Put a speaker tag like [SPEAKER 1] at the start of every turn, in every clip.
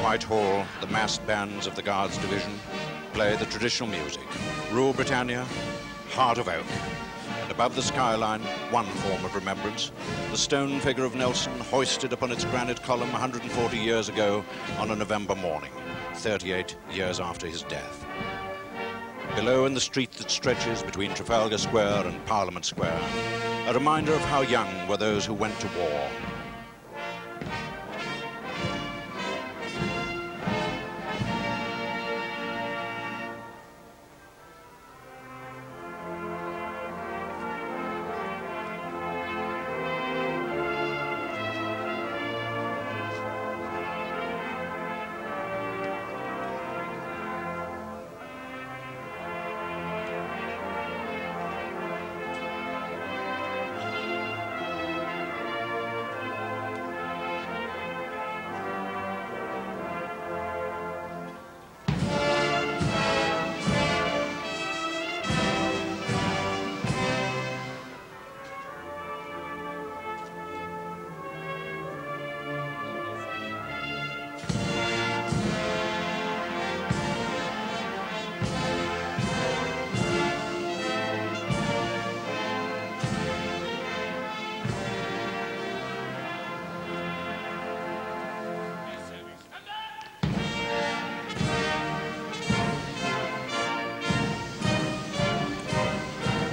[SPEAKER 1] Whitehall, the massed bands of the Guards Division play the traditional music. Rule Britannia, Heart of Oak. And above the skyline, one form of remembrance, the stone figure of Nelson hoisted upon its granite column 140 years ago on a November morning, 38 years after his death. Below, in the street that stretches between Trafalgar Square and Parliament Square, a reminder of how young were those who went to war.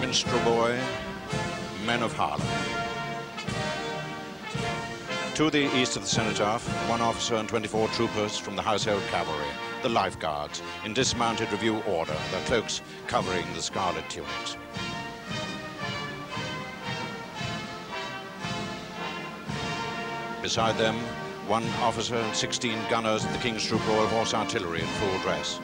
[SPEAKER 1] Minstrel Boy, Men of Harlem. To the east of the Cenotaph, one officer and 24 troopers from the Household Cavalry, the Life Guards, in dismounted review order, their cloaks covering the scarlet tunics. Beside them, one officer and 16 gunners of the King's Troop Royal Horse Artillery in full dress.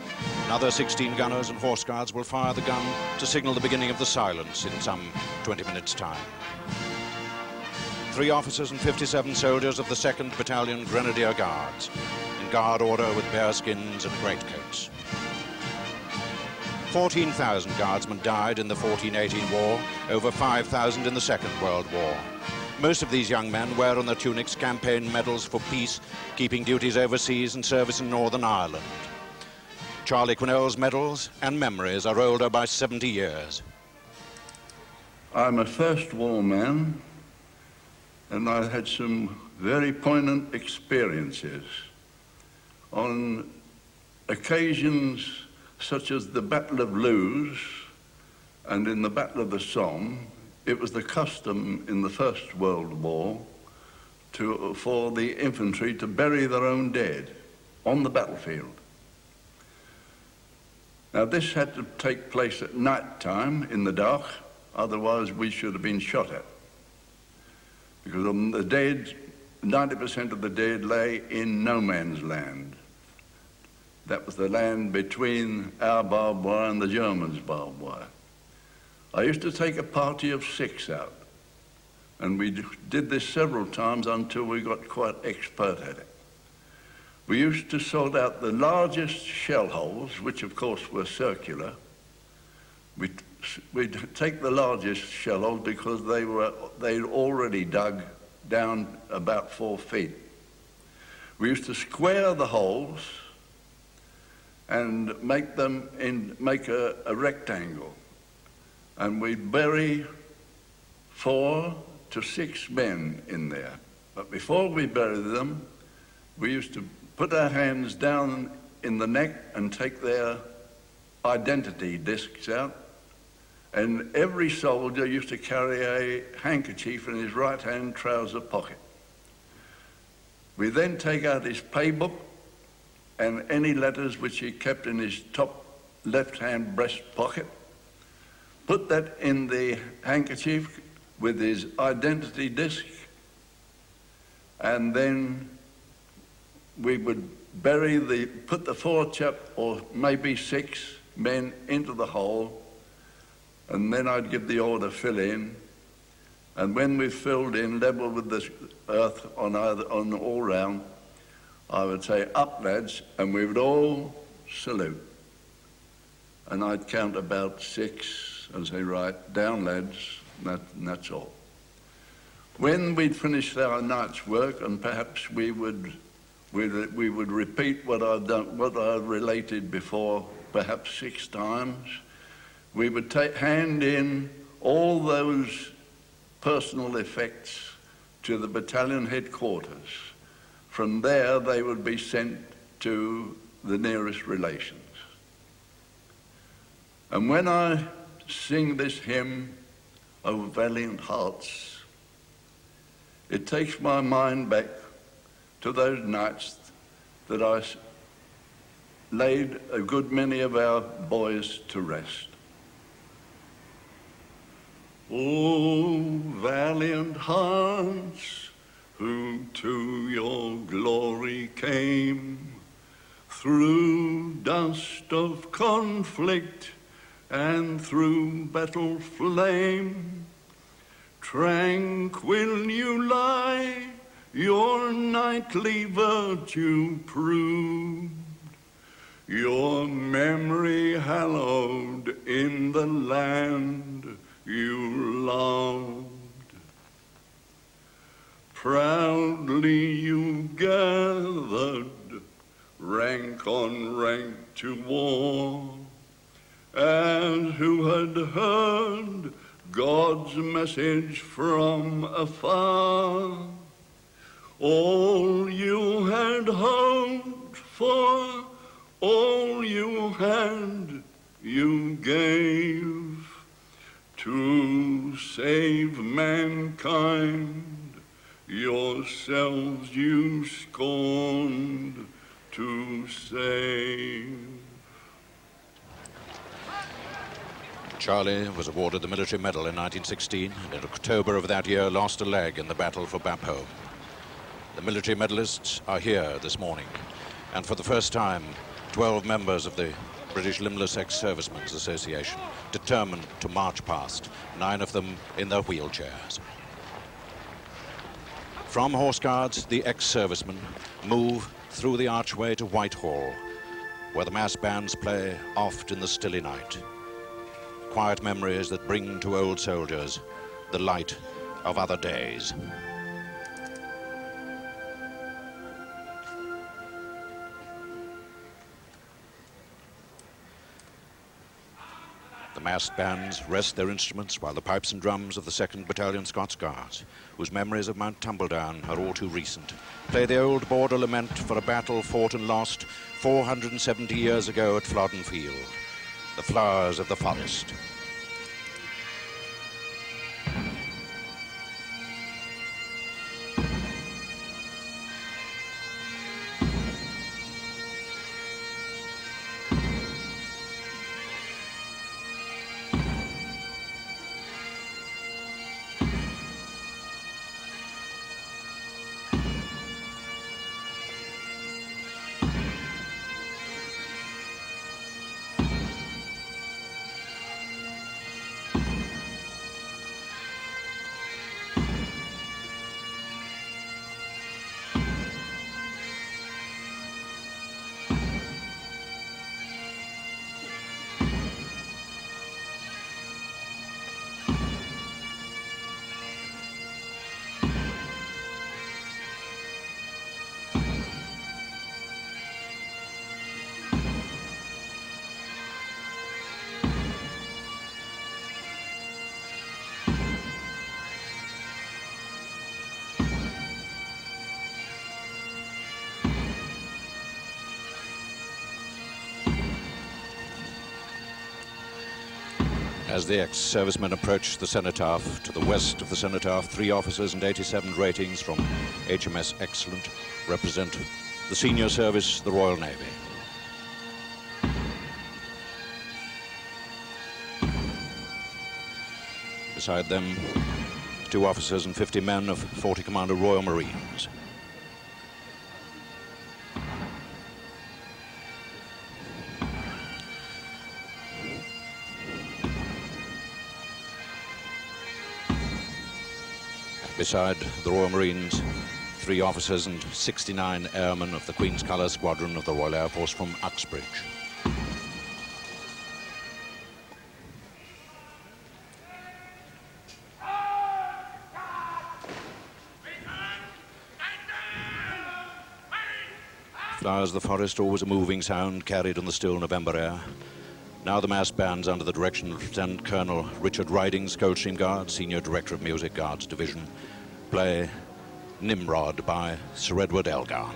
[SPEAKER 1] Another 16 gunners and horse guards will fire the gun to signal the beginning of the silence in some 20 minutes' time. 3 officers and 57 soldiers of the 2nd Battalion Grenadier Guards, in guard order with bearskins and greatcoats. 14,000 guardsmen died in the 1418 war, over 5,000 in the Second World War. Most of these young men wear on their tunics campaign medals for peace, keeping duties overseas and service in Northern Ireland. Charlie Quinnell's medals and memories are older by 70 years.
[SPEAKER 2] I'm a first war man, and I had some very poignant experiences. On occasions such as the Battle of Loos and in the Battle of the Somme, it was the custom in the First World War for the infantry to bury their own dead on the battlefield. Now, this had to take place at night time in the dark, otherwise we should have been shot at. Because on the dead, 90% of the dead lay in no man's land. That was the land between our barbed wire and the Germans' barbed wire. I used to take a party of 6 out, and we did this several times until we got quite expert at it. We used to sort out the largest shell holes, which of course were circular. We'd take the largest shell holes because they'd already dug down about 4 feet. We used to square the holes and make a rectangle. And we'd bury 4 to 6 men in there. But before we buried them, we used to put our hands down in the neck and take their identity discs out. And every soldier used to carry a handkerchief in his right-hand trouser pocket. We then take out his pay book and any letters which he kept in his top left-hand breast pocket, put that in the handkerchief with his identity disc, and then we would put the 4 or maybe 6 men into the hole, and then I'd give the order, fill in, and when we filled in, level with the earth on all round, I would say, up lads, and we would all salute. And I'd count about 6 and say, right, down lads, and that's all. When we'd finished our night's work, and perhaps we would we would repeat what I related before, perhaps 6 times. We would hand in all those personal effects to the battalion headquarters. From there, they would be sent to the nearest relations. And when I sing this hymn, "O Valiant Hearts," it takes my mind back to those nights that I laid a good many of our boys to rest. O valiant hearts, who to your glory came, through dust of conflict and through battle flame, tranquil you lie, your knightly virtue proved, your memory hallowed in the land you loved. Proudly you gathered, rank on rank to war, as who had heard God's message from afar. All you had hoped for, all you had, you gave to save mankind. Yourselves you scorned to save.
[SPEAKER 1] Charlie was awarded the military medal in 1916 and in October of that year lost a leg in the battle for Bapaume. The military medalists are here this morning, and for the first time 12 members of the British Limbless Ex-Servicemen's Association determined to march past, 9 of them in their wheelchairs. From Horse Guards, the ex-servicemen move through the archway to Whitehall, where the mass bands play oft in the stilly night. Quiet memories that bring to old soldiers the light of other days. The massed bands rest their instruments while the pipes and drums of the 2nd Battalion Scots Guards, whose memories of Mount Tumbledown are all too recent, play the old border lament for a battle fought and lost 470 years ago at Flodden Field, the flowers of the forest. As the ex-servicemen approach the Cenotaph, to the west of the Cenotaph, 3 officers and 87 ratings from HMS Excellent represent the senior service, the Royal Navy. Beside them, 2 officers and 50 men of 40 Commander Royal Marines. Beside the Royal Marines, 3 officers and 69 airmen of the Queen's Colour Squadron of the Royal Air Force from Uxbridge. Flowers of the forest, always a moving sound carried on the still November air. Now the mass bands under the direction of Lieutenant Colonel Richard Ridings, Coldstream Guards, Senior Director of Music, Guards Division, play Nimrod by Sir Edward Elgar.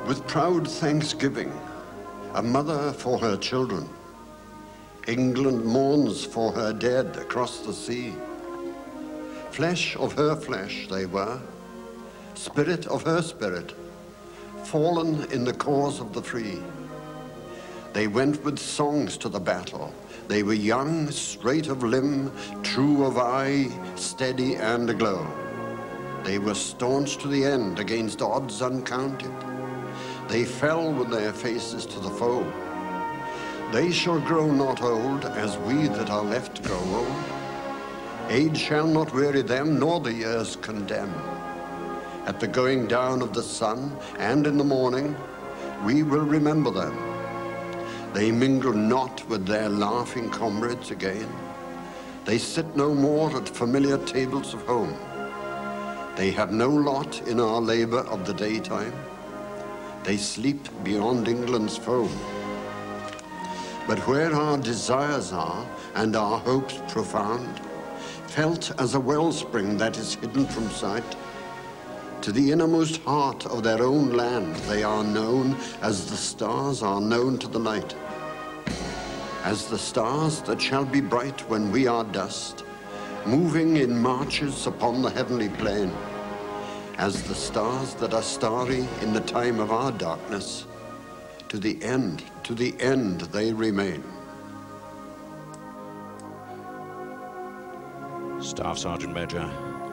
[SPEAKER 3] With proud thanksgiving, a mother for her children, England mourns for her dead across the sea. Flesh of her flesh they were, spirit of her spirit, fallen in the cause of the free. They went with songs to the battle. They were young, straight of limb, true of eye, steady and aglow. They were staunch to the end against odds uncounted. They fell with their faces to the foe. They shall grow not old as we that are left grow old. Age shall not weary them, nor the years condemn. At the going down of the sun and in the morning, we will remember them. They mingle not with their laughing comrades again. They sit no more at familiar tables of home. They have no lot in our labor of the daytime. They sleep beyond England's foam. But where our desires are and our hopes profound, felt as a wellspring that is hidden from sight, to the innermost heart of their own land they are known as the stars are known to the night. As the stars that shall be bright when we are dust, moving in marches upon the heavenly plain, as the stars that are starry in the time of our darkness, to the end they remain.
[SPEAKER 1] Staff Sergeant Major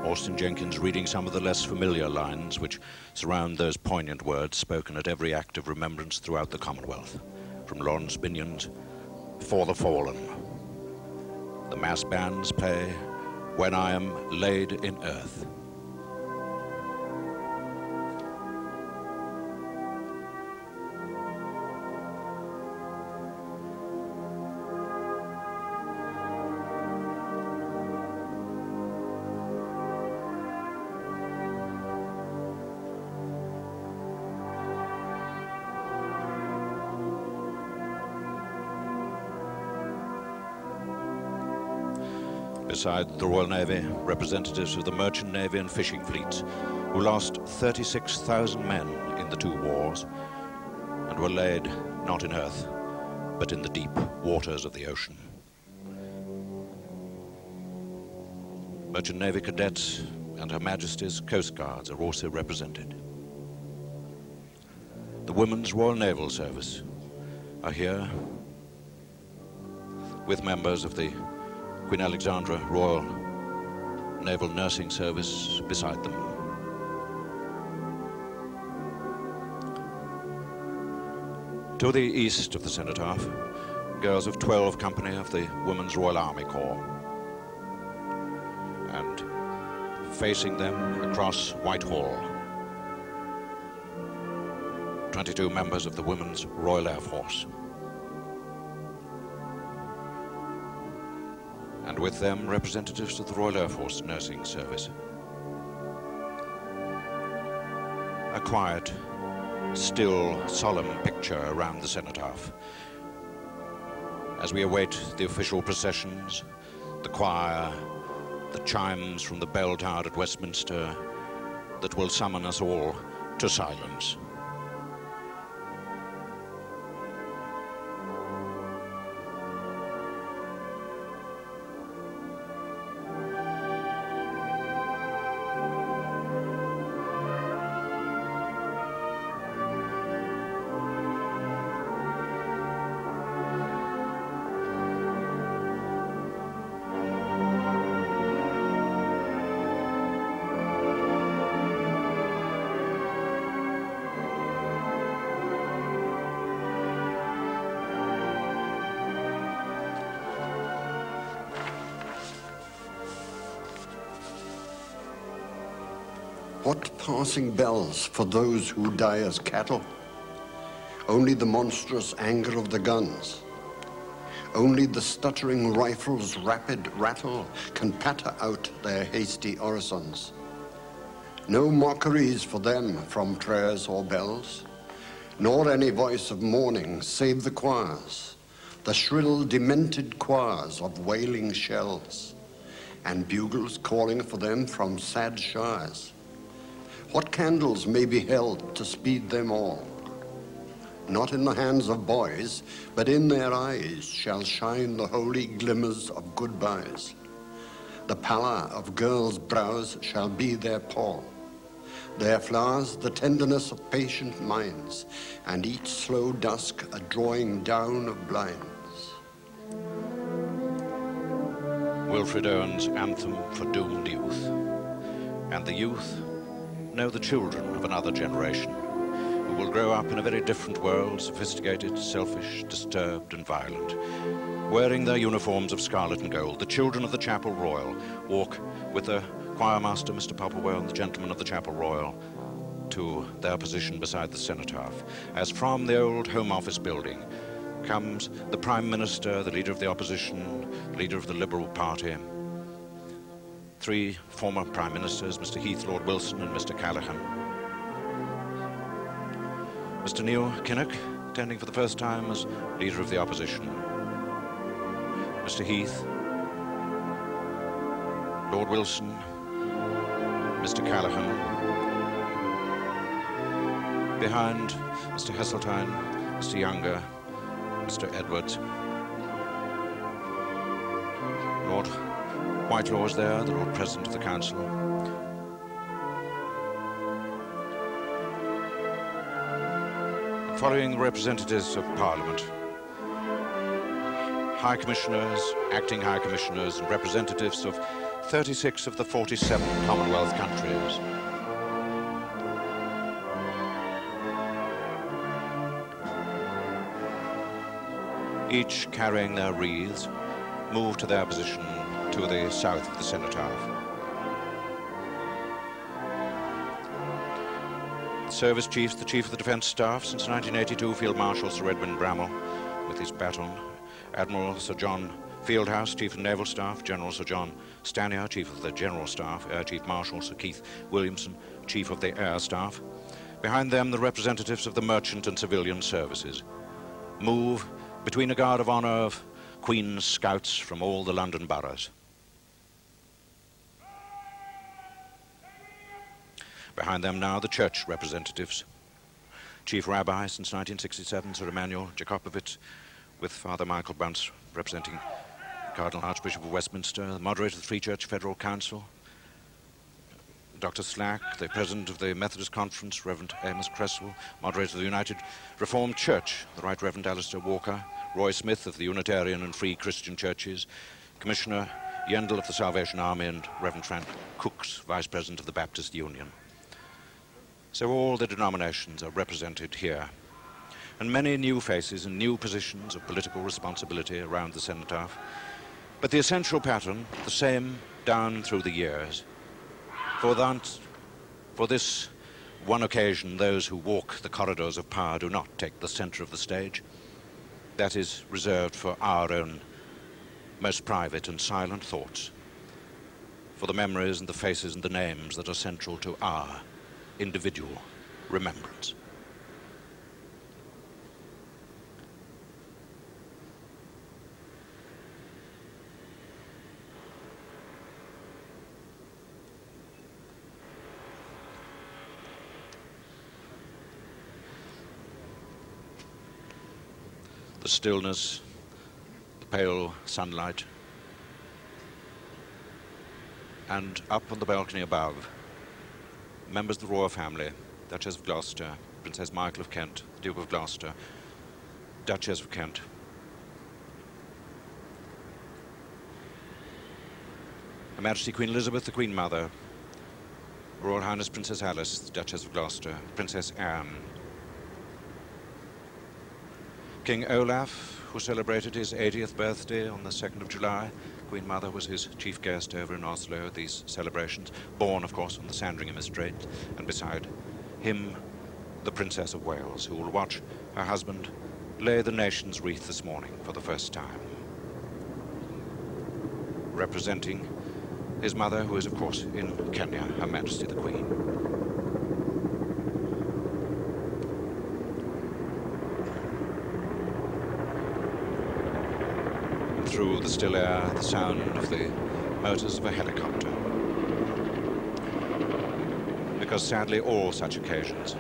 [SPEAKER 1] Austin Jenkins reading some of the less familiar lines which surround those poignant words spoken at every act of remembrance throughout the Commonwealth, from Lawrence Binyon's For the Fallen. The mass bands play When I Am Laid in Earth. Beside the Royal Navy, representatives of the Merchant Navy and fishing fleets, who lost 36,000 men in the two wars and were laid not in earth, but in the deep waters of the ocean. Merchant Navy cadets and Her Majesty's Coast Guards are also represented. The Women's Royal Naval Service are here with members of the Queen Alexandra Royal Naval Nursing Service beside them. To the east of the Cenotaph, girls of 12 Company of the Women's Royal Army Corps. And facing them across Whitehall, 22 members of the Women's Royal Air Force. And with them, representatives of the Royal Air Force Nursing Service. A quiet, still, solemn picture around the Cenotaph. As we await the official processions, the choir, the chimes from the bell tower at Westminster that will summon us all to silence.
[SPEAKER 3] What passing bells for those who die as cattle? Only the monstrous anger of the guns. Only the stuttering rifle's rapid rattle can patter out their hasty orisons. No mockeries for them from prayers or bells, nor any voice of mourning save the choirs, the shrill, demented choirs of wailing shells, and bugles calling for them from sad shires. What candles may be held to speed them all? Not in the hands of boys, but in their eyes shall shine the holy glimmers of goodbyes. The pallor of girls' brows shall be their pall, their flowers the tenderness of patient minds, and each slow dusk a drawing down of blinds.
[SPEAKER 1] Wilfred Owen's anthem for doomed youth. And the youth know the children of another generation who will grow up in a very different world, sophisticated, selfish, disturbed and violent. Wearing their uniforms of scarlet and gold, the children of the Chapel Royal walk with the choirmaster, Mr. Popplewell, and the gentlemen of the Chapel Royal to their position beside the Cenotaph, as from the old Home Office building comes the Prime Minister, the Leader of the Opposition, the Leader of the Liberal Party, three former Prime Ministers, Mr. Heath, Lord Wilson and Mr. Callaghan. Mr. Neil Kinnock, attending for the first time as Leader of the Opposition. Mr. Heath, Lord Wilson, Mr. Callaghan. Behind, Mr. Heseltine, Mr. Younger, Mr. Edwards. Lord Whitelaw is there, the Lord President of the Council. And following the representatives of Parliament, High Commissioners, Acting High Commissioners and representatives of 36 of the 47 Commonwealth countries. Each carrying their wreaths, move to their position to the south of the Cenotaph. Service Chiefs, the Chief of the Defence Staff since 1982, Field Marshal Sir Edwin Bramall with his baton, Admiral Sir John Fieldhouse, Chief of Naval Staff, General Sir John Stanier, Chief of the General Staff, Air Chief Marshal Sir Keith Williamson, Chief of the Air Staff. Behind them, the representatives of the merchant and civilian services. Move between a guard of honour of Queen's Scouts from all the London boroughs. Behind them now, the church representatives. Chief Rabbi since 1967, Sir Emmanuel Jakobowicz, with Father Michael Bunce representing Cardinal Archbishop of Westminster, the moderator of the Free Church Federal Council, Dr. Slack, the President of the Methodist Conference, Reverend Amos Cresswell, moderator of the United Reformed Church, the Right Reverend Alistair Walker, Roy Smith of the Unitarian and Free Christian Churches, Commissioner Yendel of the Salvation Army, and Reverend Frank Cooks, Vice President of the Baptist Union. So all the denominations are represented here, and many new faces and new positions of political responsibility around the Cenotaph. But the essential pattern, the same down through the years. For this one occasion, those who walk the corridors of power do not take the center of the stage. That is reserved for our own most private and silent thoughts, for the memories and the faces and the names that are central to our individual remembrance. the stillness, the pale sunlight, and up on the balcony above, members of the royal family, Duchess of Gloucester, Princess Michael of Kent, the Duke of Gloucester, Duchess of Kent. Her Majesty Queen Elizabeth, the Queen Mother, Her Royal Highness Princess Alice, the Duchess of Gloucester, Princess Anne, King Olaf, who celebrated his 80th birthday on the 2nd of July. Queen Mother was his chief guest over in Oslo at these celebrations, born, of course, on the Sandringham Estate, and beside him, the Princess of Wales, who will watch her husband lay the nation's wreath this morning for the first time. Representing his mother, who is, of course, in Kenya, Her Majesty the Queen. Through the still air, the sound of the motors of a helicopter. Because sadly, all such occasions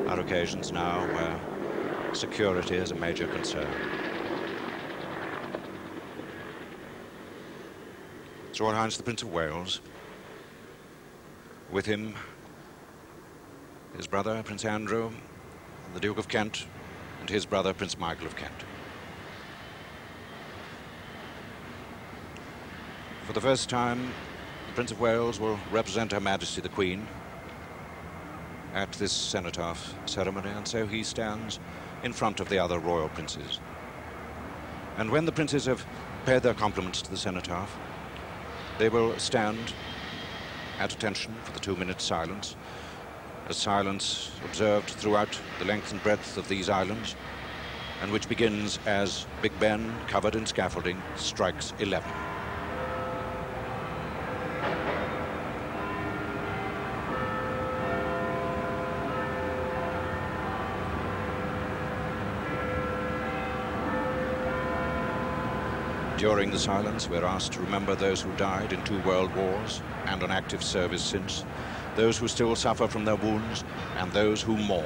[SPEAKER 1] are occasions now where security is a major concern. His Royal Highness the Prince of Wales, with him his brother Prince Andrew, the Duke of Kent, and his brother Prince Michael of Kent. For the first time, the Prince of Wales will represent Her Majesty the Queen at this Cenotaph ceremony, and so he stands in front of the other royal princes. And when the princes have paid their compliments to the Cenotaph, they will stand at attention for the 2-minute silence, a silence observed throughout the length and breadth of these islands, and which begins as Big Ben, covered in scaffolding, strikes 11. During the silence, we're asked to remember those who died in 2 world wars and on active service since, those who still suffer from their wounds, and those who mourn.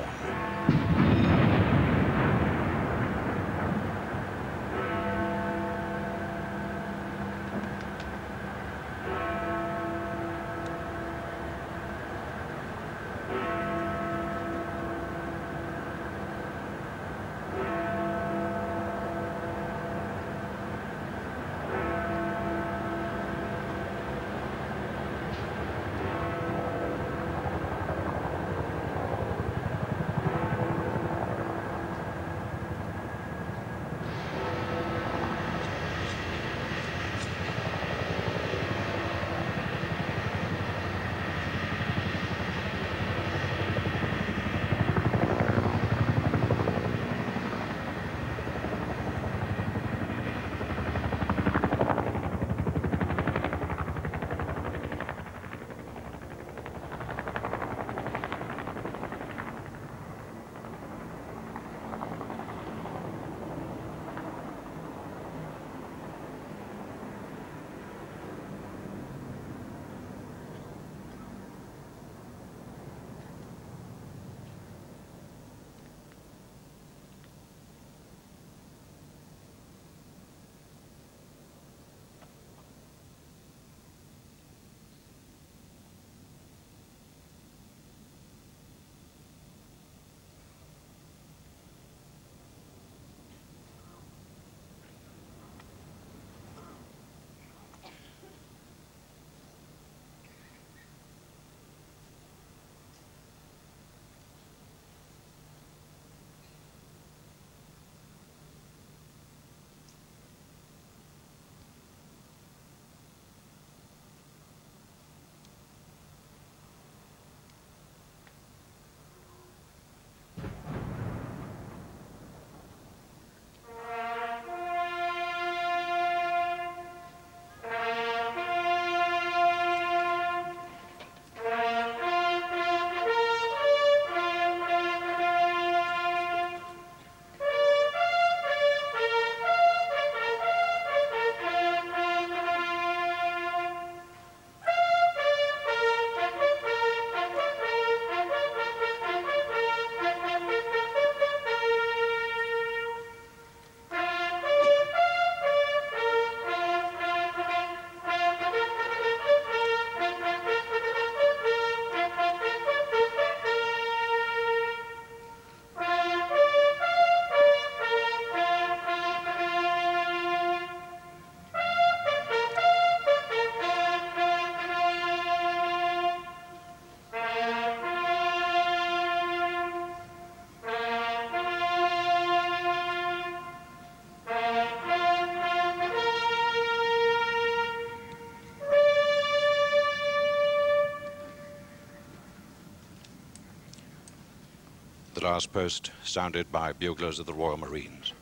[SPEAKER 1] last post sounded by buglers of the Royal Marines.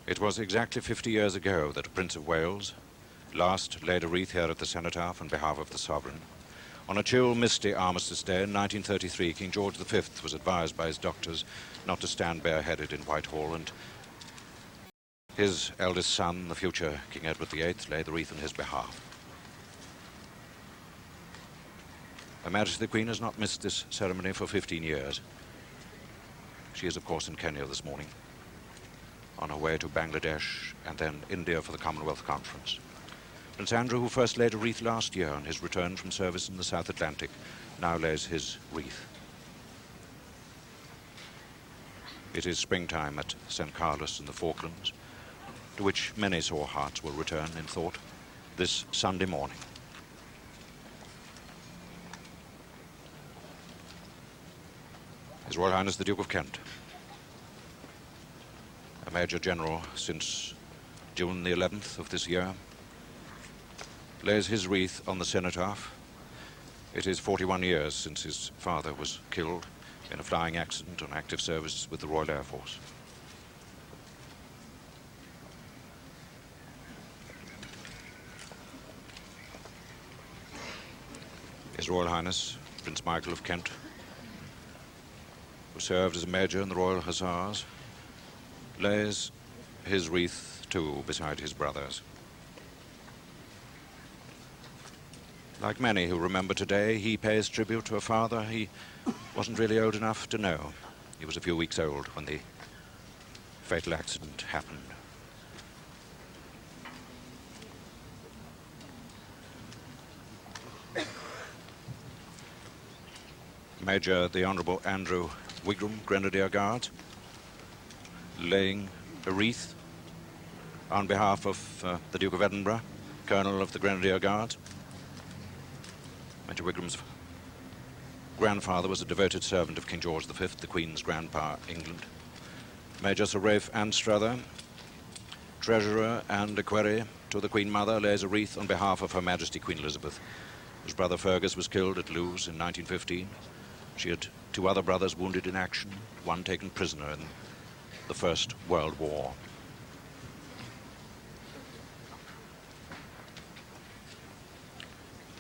[SPEAKER 1] It was exactly 50 years ago that a Prince of Wales last laid a wreath here at the Cenotaph on behalf of the Sovereign. On a chill, misty Armistice Day in 1933, King George V was advised by his doctors not to stand bareheaded in Whitehall, and his eldest son, the future King Edward VIII, laid the wreath on his behalf. Her Majesty the Queen has not missed this ceremony for 15 years. She is, of course, in Kenya this morning, on her way to Bangladesh and then India for the Commonwealth Conference. Prince Andrew, who first laid a wreath last year on his return from service in the South Atlantic, now lays his wreath. It is springtime at St. Carlos in the Falklands, to which many sore hearts will return in thought this Sunday morning. His Royal Highness the Duke of Kent, a Major General since June the 11th of this year, lays his wreath on the Cenotaph. It is 41 years since his father was killed in a flying accident on active service with the Royal Air Force. His Royal Highness Prince Michael of Kent, who served as a major in the Royal Hussars, lays his wreath too beside his brothers. Like many who remember today, he pays tribute to a father he wasn't really old enough to know. He was a few weeks old when the fatal accident happened. Major the Honourable Andrew Wigram, Grenadier Guards, laying a wreath on behalf of the Duke of Edinburgh, Colonel of the Grenadier Guards. Major Wigram's grandfather was a devoted servant of King George V, the Queen's grandpa, England. Major Sir Ralph Anstruther, Treasurer and Equerry to the Queen Mother, lays a wreath on behalf of Her Majesty Queen Elizabeth. His brother Fergus was killed at Lewes in 1915. She had two other brothers wounded in action, one taken prisoner in the First World War.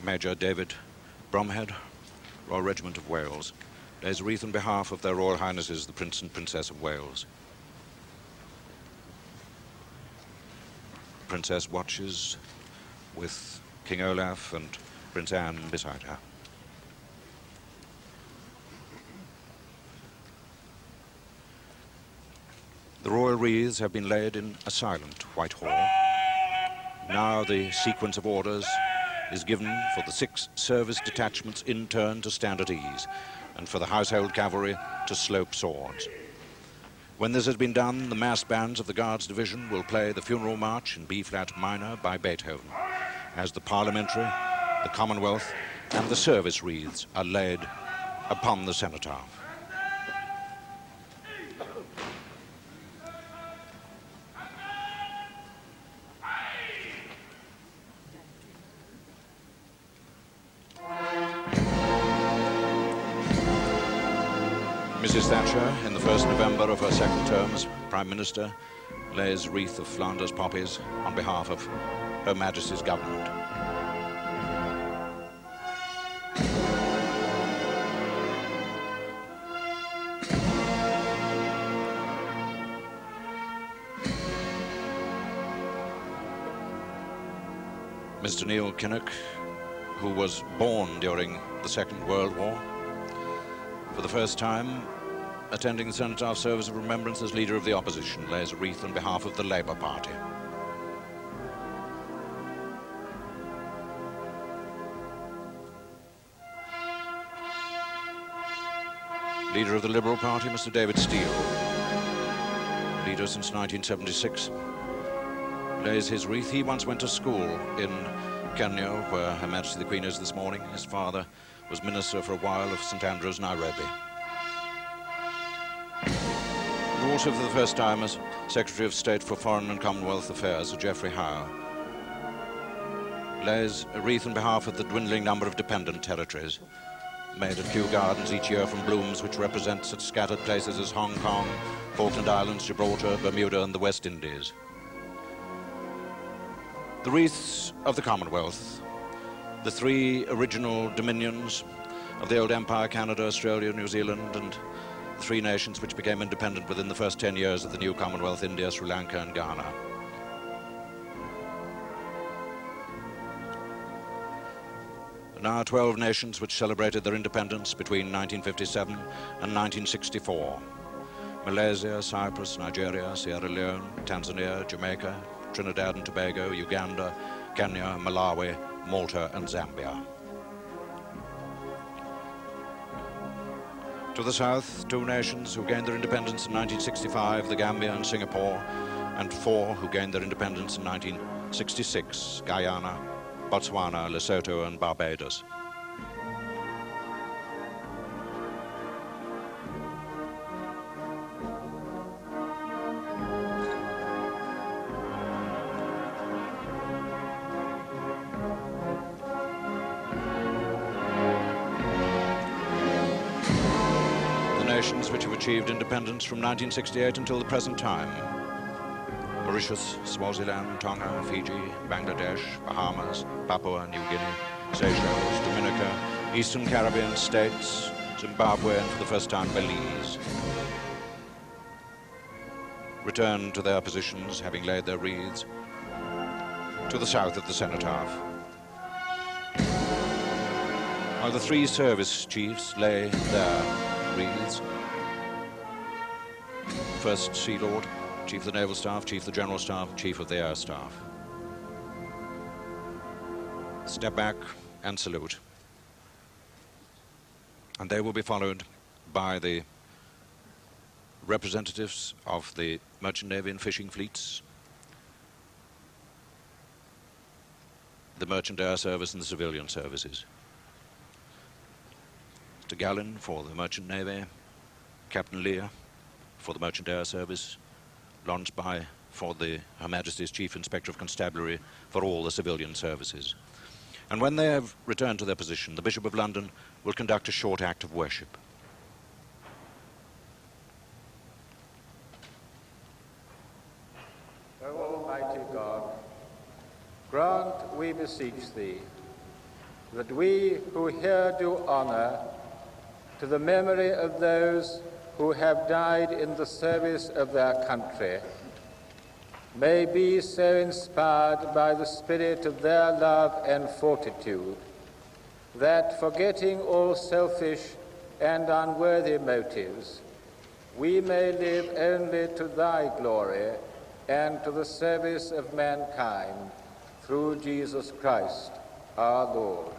[SPEAKER 1] Major David Bromhead, Royal Regiment of Wales, lays a wreath on behalf of their Royal Highnesses, the Prince and Princess of Wales. Princess watches with King Olaf and Prince Anne beside her. The royal wreaths have been laid in a silent Whitehall. Now the sequence of orders is given for the 6 service detachments in turn to stand at ease, and for the household cavalry to slope swords. When this has been done, the mass bands of the Guards Division will play the funeral march in B-flat minor by Beethoven, as the parliamentary, the Commonwealth, and the service wreaths are laid upon the Cenotaph. Mrs. Thatcher, in the first November of her second term as Prime Minister, lays a wreath of Flanders poppies on behalf of Her Majesty's government. Mr. Neil Kinnock, who was born during the Second World War, for the first time attending the Cenotaph service of remembrance as leader of the opposition, lays a wreath on behalf of the Labour Party. Leader of the Liberal Party, Mr. David Steele, leader since 1976, lays his wreath. He once went to school in Kenya, where Her Majesty the Queen is this morning. His father was minister for a while of St. Andrews, Nairobi. And also for the first time as Secretary of State for Foreign and Commonwealth Affairs, Sir Geoffrey Howe, lays a wreath on behalf of the dwindling number of dependent territories. made at Kew Gardens each year from blooms which represent such scattered places as Hong Kong, Falkland Islands, Gibraltar, Bermuda, and the West Indies. The wreaths of the Commonwealth, the three original dominions of the old empire, Canada, Australia, New Zealand, and the three nations which became independent within the first 10 years of the new Commonwealth, India, Sri Lanka, and Ghana. There are now 12 nations which celebrated their independence between 1957 and 1964. Malaysia, Cyprus, Nigeria, Sierra Leone, Tanzania, Jamaica, Trinidad and Tobago, Uganda, Kenya, Malawi, Malta, and Zambia. To the south, two nations who gained their independence in 1965, the Gambia and Singapore, and four who gained their independence in 1966, Guyana, Botswana, Lesotho, and Barbados. Nations which have achieved independence from 1968 until the present time: Mauritius, Swaziland, Tonga, Fiji, Bangladesh, Bahamas, Papua New Guinea, Seychelles, Dominica, Eastern Caribbean states, Zimbabwe, and for the first time Belize returned to their positions, having laid their wreaths to the south of the Cenotaph, while the three service chiefs lay their wreaths. First Sea Lord, Chief of the Naval Staff, Chief of the General Staff, Chief of the Air Staff. Step back and salute. And they will be followed by the representatives of the Merchant Navy and Fishing Fleets, the Merchant Air Service and the Civilian Services. Mr. Gallin for the Merchant Navy, Captain Lear for the Merchant Air Service, Lawrence By for Her Majesty's Chief Inspector of Constabulary for all the civilian services. And when they have returned to their position, the Bishop of London will conduct a short act of worship.
[SPEAKER 4] O Almighty God, grant, we beseech thee, that we who here do honor to the memory of those who have died in the service of their country may be so inspired by the spirit of their love and fortitude that, forgetting all selfish and unworthy motives, we may live only to thy glory and to the service of mankind through Jesus Christ our Lord.